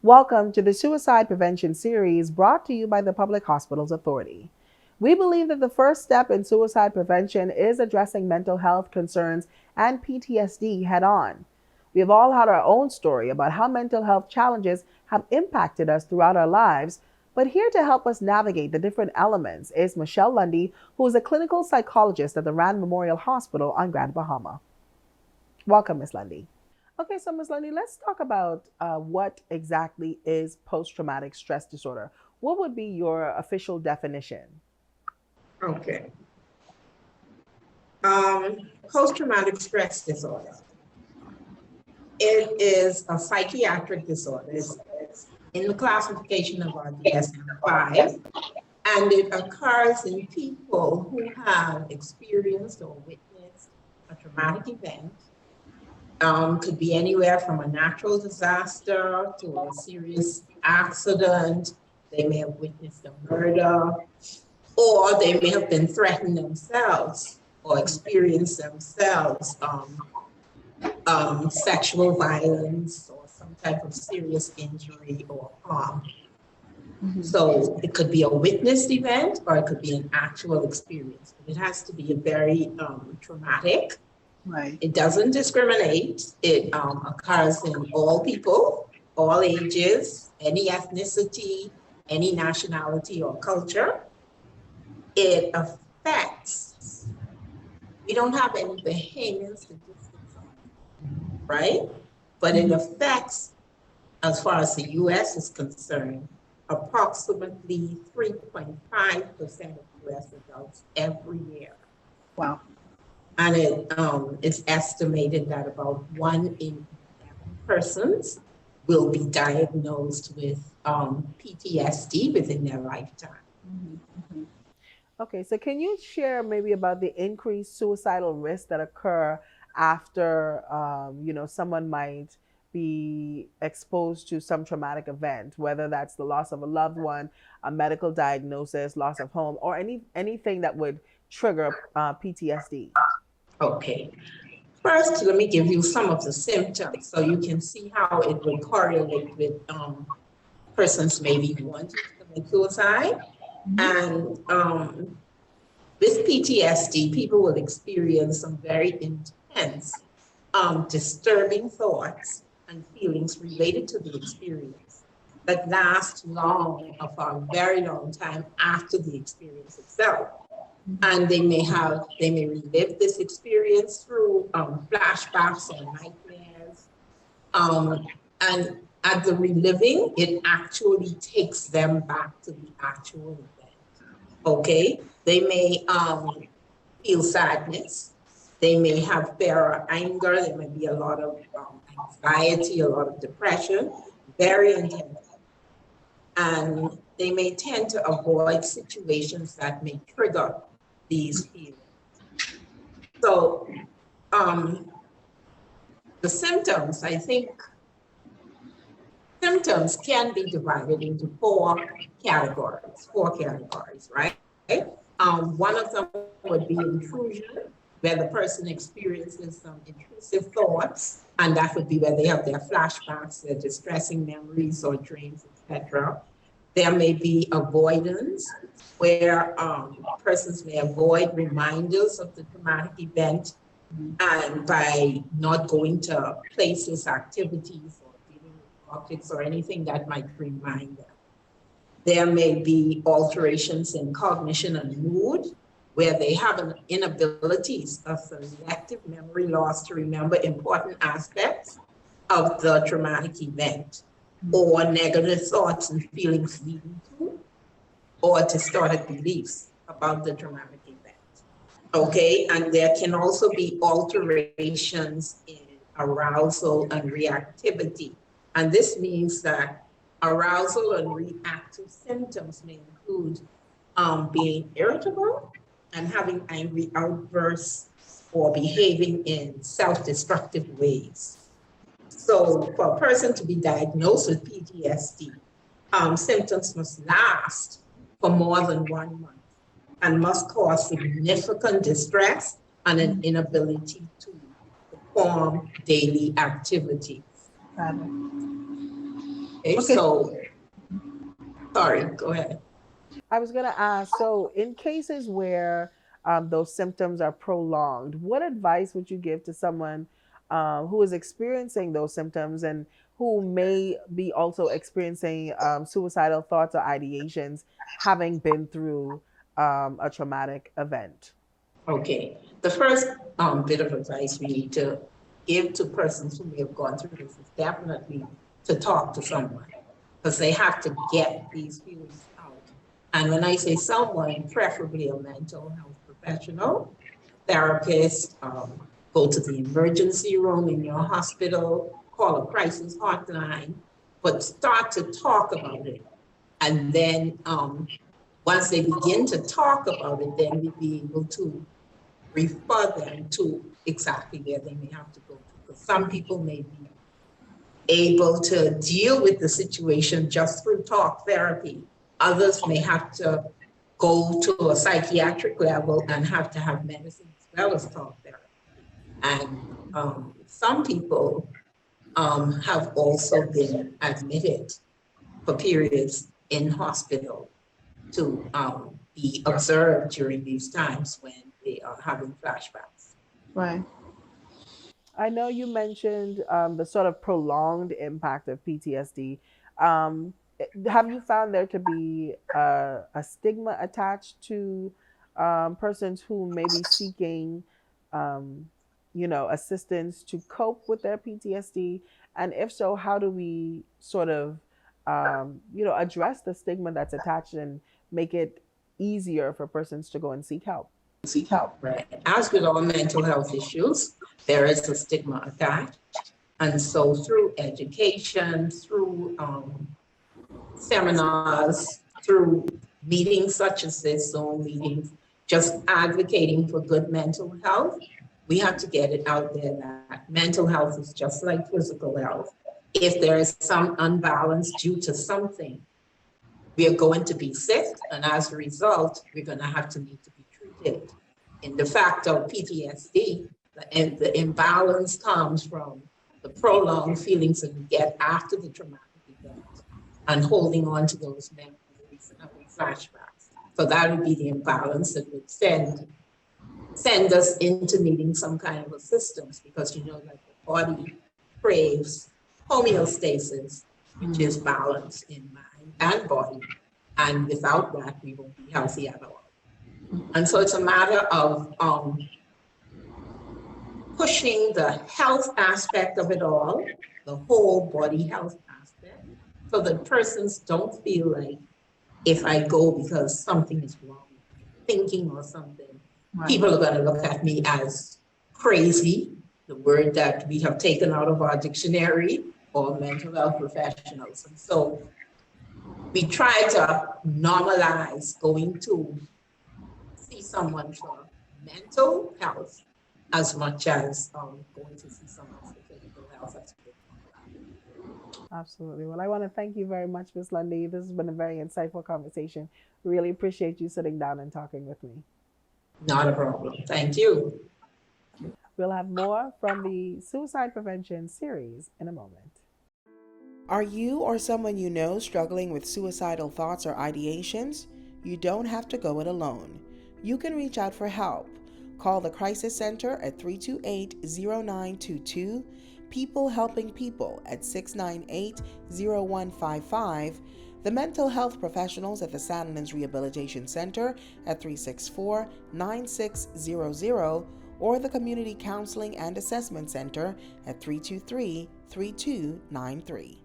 Welcome to the Suicide Prevention Series brought to you by the Public Hospitals Authority. We believe that the first step in suicide prevention is addressing mental health concerns and PTSD head on. We have all had our own story about how mental health challenges have impacted us throughout our lives, but here to help us navigate the different elements is Michelle Lundy, who is a clinical psychologist at the Rand Memorial Hospital on Grand Bahama. Welcome, Ms. Lundy. Okay, so Ms. Lundy, let's talk about what exactly is post-traumatic stress disorder. What would be your official definition? Okay. Post-traumatic stress disorder. It is a psychiatric disorder. It's in the classification of our DSM-5, and it occurs in people who have experienced or witnessed a traumatic event. Could be anywhere from a natural disaster to a serious accident. They may have witnessed a murder, or they may have been threatened themselves or experienced themselves sexual violence or some type of serious injury or harm. Mm-hmm. So it could be a witnessed event or it could be an actual experience. It has to be a very traumatic. Right. It doesn't discriminate. It occurs in all people, all ages, any ethnicity, any nationality or culture. It affects, we don't have any behavioral statistics on it, right? But it affects, as far as the US is concerned, approximately 3.5% of US adults every year. Wow. And it's estimated that about 1 in 11 persons will be diagnosed with PTSD within their lifetime. Mm-hmm. Okay, so can you share maybe about the increased suicidal risks that occur after, someone might be exposed to some traumatic event, whether that's the loss of a loved one, a medical diagnosis, loss of home, or anything that would trigger PTSD? Okay. First, let me give you some of the symptoms so you can see how it would correlate with persons maybe wanting to commit suicide. And with PTSD, people will experience some very intense, disturbing thoughts and feelings related to the experience that last long, of a very long time after the experience itself. And they may relive this experience through flashbacks or nightmares. And at the reliving, it actually takes them back to the actual event. Okay, they may feel sadness. They may have fear or anger. There may be a lot of anxiety, a lot of depression, very intense. And they may tend to avoid situations that may trigger these feelings. So the symptoms, I think, symptoms can be divided into four categories, right? One of them would be intrusion, where the person experiences some intrusive thoughts, and that would be where they have their flashbacks, their distressing memories or dreams, etc. There may be avoidance, where persons may avoid reminders of the traumatic event, and by not going to places, activities, or dealing with objects or anything that might remind them. There may be alterations in cognition and mood, where they have an inability, a selective memory loss to remember important aspects of the traumatic event, or negative thoughts and feelings leading to or distorted beliefs about the traumatic event. Okay, and there can also be alterations in arousal and reactivity. And this means that arousal and reactive symptoms may include being irritable and having angry outbursts or behaving in self-destructive ways. So for a person to be diagnosed with PTSD, symptoms must last for more than 1 month and must cause significant distress and an inability to perform daily activities. Okay, Okay. so, sorry, go ahead. I was going to ask, so in cases where those symptoms are prolonged, what advice would you give to someone who is experiencing those symptoms and who may be also experiencing suicidal thoughts or ideations, having been through a traumatic event? Okay, the first bit of advice we need to give to persons who may have gone through this is definitely to talk to someone because they have to get these feelings out. And when I say someone, preferably a mental health professional, therapist, go to the emergency room in your hospital, call a crisis hotline, but start to talk about it. And then once they begin to talk about it, then we'll be able to refer them to exactly where they may have to go to. Because some people may be able to deal with the situation just through talk therapy. Others may have to go to a psychiatric level and have to have medicine as well as talk therapy. And some people have also been admitted for periods in hospital to be observed during these times when they are having flashbacks. Right. I know you mentioned the sort of prolonged impact of PTSD. Um, have you found there to be a stigma attached to persons who may be seeking, um, assistance to cope with their PTSD? And if so, how do we sort of, address the stigma that's attached and make it easier for persons to go and seek help? Seek help. Right. As with all mental health issues, there is a stigma attached. And so through education, through seminars, through meetings such as this, Zoom meetings, just advocating for good mental health, we have to get it out there that mental health is just like physical health. If there is some unbalance due to something, we are going to be sick, and as a result, we're going to have to need to be treated. In the fact of PTSD, the imbalance comes from the prolonged feelings that we get after the traumatic event and holding on to those memories and having flashbacks. So that would be the imbalance that would send us into needing some kind of assistance because like the body craves homeostasis, which is balance in mind and body. And without that, we won't be healthy at all. And so it's a matter of pushing the health aspect of it all, the whole body health aspect, so that persons don't feel like if I go because something is wrong with my thinking or something, right, people are going to look at me as crazy, the word that we have taken out of our dictionary, or mental health professionals. And so we try to normalize going to see someone for mental health as much as going to see someone for physical health. Absolutely. Well, I want to thank you very much, Ms. Lundy. This has been a very insightful conversation. Really appreciate you sitting down and talking with me. Not a problem. Thank you. We'll have more from the suicide prevention series in a moment. Are you or someone you know struggling with suicidal thoughts or ideations? You don't have to go it alone. You can reach out for help. Call the Crisis Center at 328-0922, People Helping People at 698-0155, the mental health professionals at the Sandlands Rehabilitation Center at 364-9600, or the Community Counseling and Assessment Center at 323-3293.